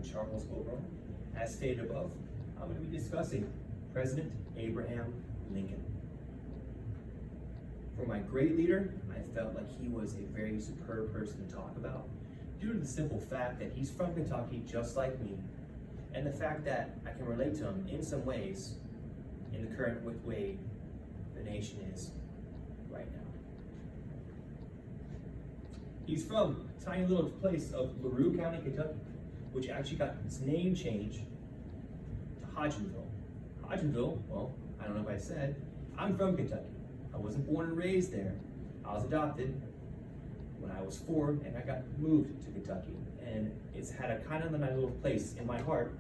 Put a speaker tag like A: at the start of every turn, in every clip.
A: Charles Overall. As stated above, I'm going to be discussing President Abraham Lincoln. For my great leader, I felt like he was a very superb person to talk about due to the simple fact that he's from Kentucky just like me, and the fact that I can relate to him in some ways in the current way the nation is right now. He's from a tiny little place of LaRue County, Kentucky, which actually got its name changed to Hodgenville. Hodgenville, well, I don't know if I said, I'm from Kentucky. I wasn't born and raised there. I was adopted when I was 4 and I got moved to Kentucky. And it's had a kind of a nice little place in my heart,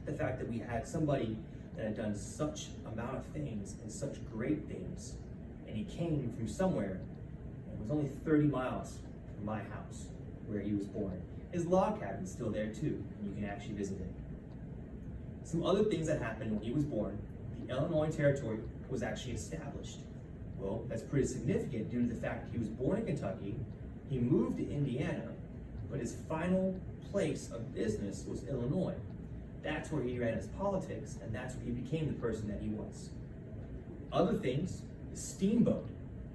A: the fact that we had somebody that had done such amount of things and such great things, and he came from somewhere and was only 30 miles from my house where he was born. His log cabin's still there too, and you can actually visit it. Some other things that happened when he was born: the Illinois Territory was actually established. Well, that's pretty significant due to the fact that he was born in Kentucky, he moved to Indiana, but his final place of business was Illinois. That's where he ran his politics, and that's where he became the person that he was. Other things, the steamboat.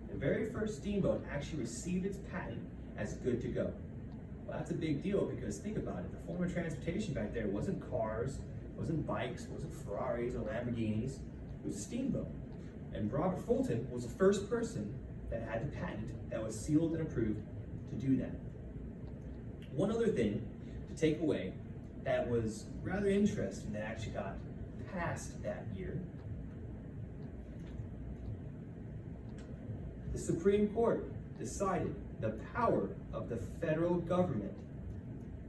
A: The very first steamboat actually received its patent as good to go. Well, that's a big deal because think about it. The form of transportation back there wasn't cars, wasn't bikes, wasn't Ferraris or Lamborghinis. It was a steamboat. And Robert Fulton was the first person that had the patent that was sealed and approved to do that. One other thing to take away that was rather interesting that actually got passed that year: the Supreme Court decided the power of the federal government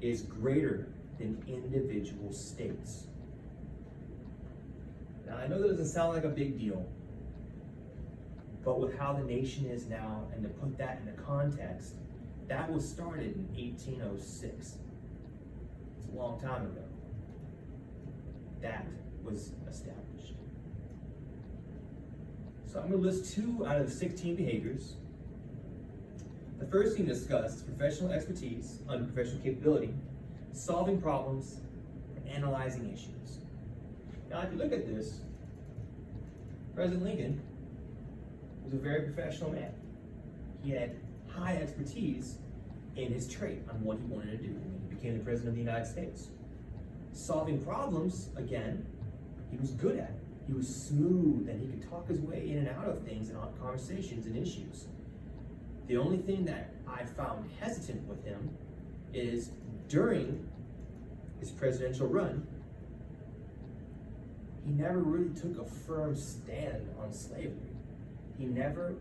A: is greater than individual states. Now, I know that doesn't sound like a big deal, but with how the nation is now, and to put that into context, that was started in 1806. It's a long time ago. That was established. So I'm going to list 2 out of the 16 behaviors. The first thing to discuss is professional expertise, unprofessional capability, solving problems, and analyzing issues. Now, if you look at this, President Lincoln was a very professional man. He had high expertise in his trait on what he wanted to do when he became the President of the United States. Solving problems, again, he was good at it. He was smooth, and he could talk his way in and out of things and conversations and issues. The only thing that I found hesitant with him is during his presidential run, he never really took a firm stand on slavery. He never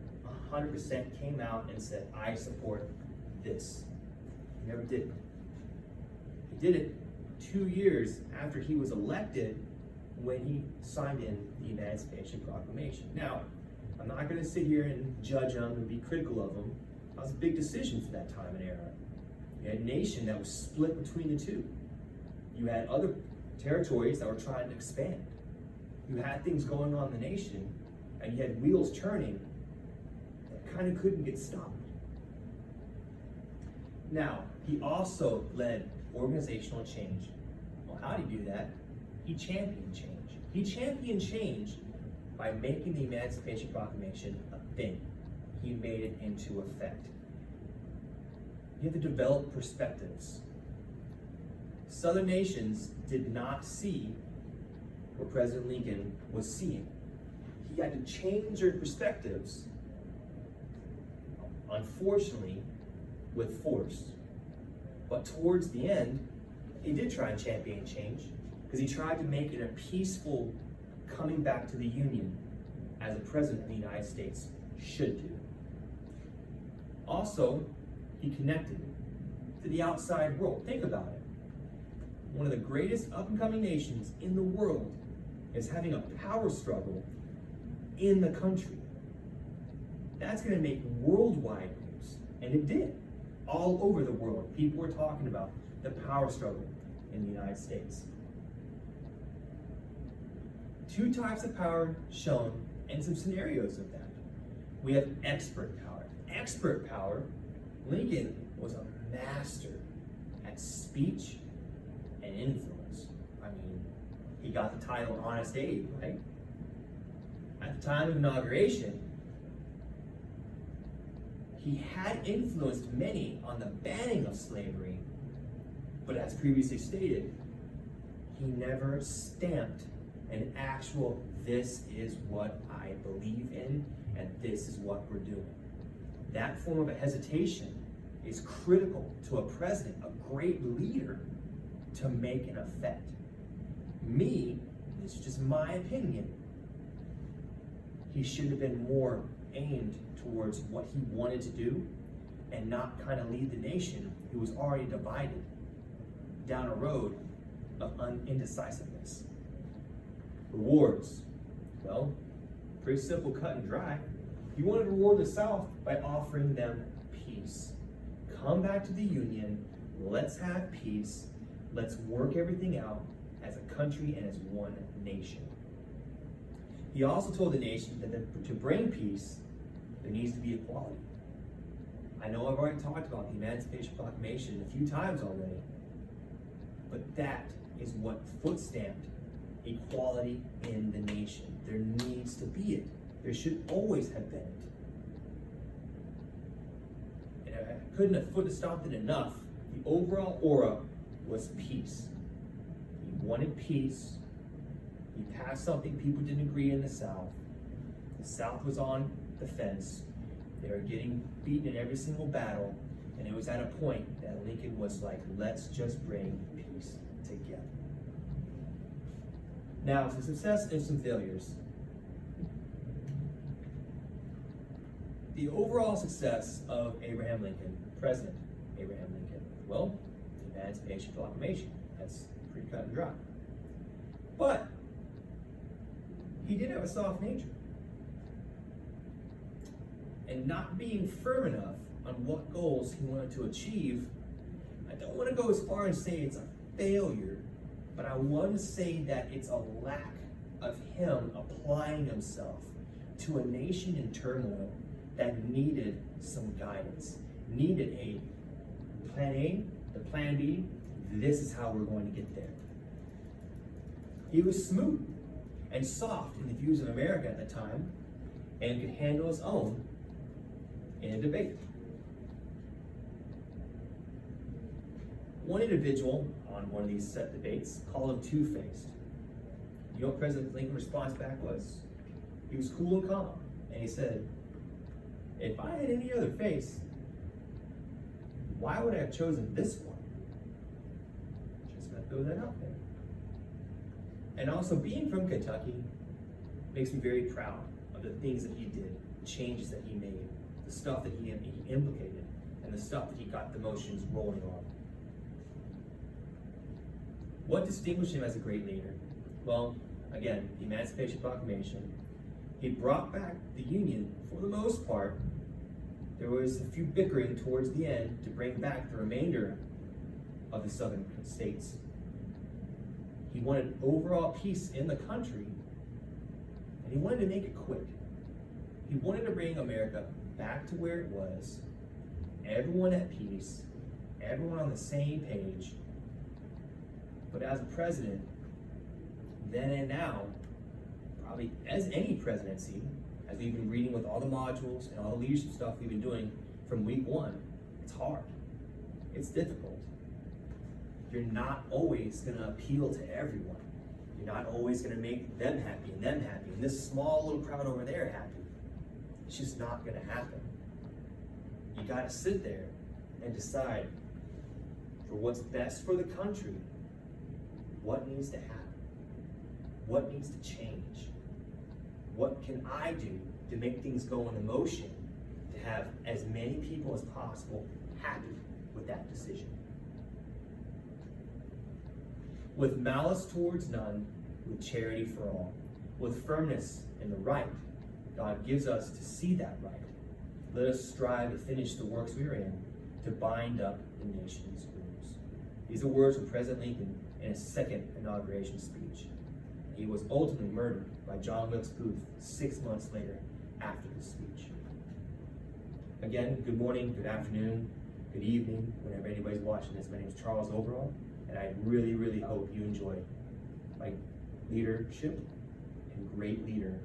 A: 100% came out and said, I support this. He never did it. He did it 2 years after he was elected when he signed in the Emancipation Proclamation. Now, I'm not going to sit here and judge him and be critical of him. That was a big decision for that time and era. You had a nation that was split between the two. You had other territories that were trying to expand. You had things going on in the nation, and you had wheels turning that kind of couldn't get stopped. Now, he also led organizational change. Well, how did he do that? He championed change. He championed change by making the Emancipation Proclamation a thing. He made it into effect. You have to develop perspectives. Southern nations did not see what President Lincoln was seeing. He had to change their perspectives, unfortunately, with force. But towards the end, he did try and champion change, because he tried to make it a peaceful coming back to the Union, as a president of the United States should do. Also, he connected to the outside world. Think about it. One of the greatest up-and-coming nations in the world is having a power struggle in the country. That's going to make worldwide news, and it did. All over the world, people were talking about the power struggle in the United States. 2 types of power shown and some scenarios of that. We have expert power. Expert power, Lincoln was a master at speech and influence. I mean, he got the title Honest Abe, right? At the time of inauguration, he had influenced many on the banning of slavery, but as previously stated, he never stamped an actual, this is what I believe in, and this is what we're doing. That form of a hesitation is critical to a president, a great leader, to make an effect. Me, this is just my opinion, he should have been more aimed towards what he wanted to do and not kind of lead the nation, who was already divided, down a road of indecisiveness. Rewards. Well, pretty simple, cut and dry. He wanted to reward the South by offering them peace. Come back to the Union, let's have peace, let's work everything out as a country and as one nation. He also told the nation that to bring peace, there needs to be equality. I know I've already talked about the Emancipation Proclamation a few times already, but that is what foot-stamped equality in the nation. There needs to be it. There should always have been it. And I couldn't have foot-stomped it enough. The overall aura was peace. He wanted peace. He passed something people didn't agree in the South. The South was on the fence. They were getting beaten in every single battle, and it was at a point that Lincoln was like, let's just bring peace together. Now, some success and some failures. The overall success of Abraham Lincoln, President Abraham Lincoln, well, the Emancipation Proclamation. That's pretty cut and dry. But he did have a soft nature. And not being firm enough on what goals he wanted to achieve, I don't want to go as far and say it's a failure, but I want to say that it's a lack of him applying himself to a nation in turmoil that needed some guidance, needed a plan A, the plan B, this is how we're going to get there. He was smooth and soft in the views of America at the time and could handle his own in a debate. One individual on one of these set debates called him two-faced. You know what President Lincoln's response back was? He was cool and calm, and he said, if I had any other face, why would I have chosen this one? Just gotta throw that out there. And also, being from Kentucky makes me very proud of the things that he did, the changes that he made, the stuff that he implicated, and the stuff that he got the motions rolling on. What distinguished him as a great leader? Well, again, the Emancipation Proclamation. He brought back the Union for the most part. There was a few bickering towards the end to bring back the remainder of the southern states. He wanted overall peace in the country, and he wanted to make it quick. He wanted to bring America back to where it was, everyone at peace, everyone on the same page. But as a president, then and now, probably as any presidency, as we've been reading with all the modules and all the leadership stuff we've been doing from week one, it's hard. It's difficult. You're not always going to appeal to everyone. You're not always going to make them happy and this small little crowd over there happy. It's just not going to happen. You got to sit there and decide for what's best for the country, what needs to happen, what needs to change, what can I do to make things go into motion to have as many people as possible happy with that decision. With malice towards none, with charity for all, with firmness in the right, God gives us to see that right. Let us strive to finish the works we are in, to bind up the nation's wounds. These are words from President Lincoln in his second inauguration speech. He was ultimately murdered by John Wilkes Booth 6 months later after the speech. Again, good morning, good afternoon, good evening, whenever anybody's watching this. My name is Charles Overall. And I really, really hope you enjoy my leadership and great leader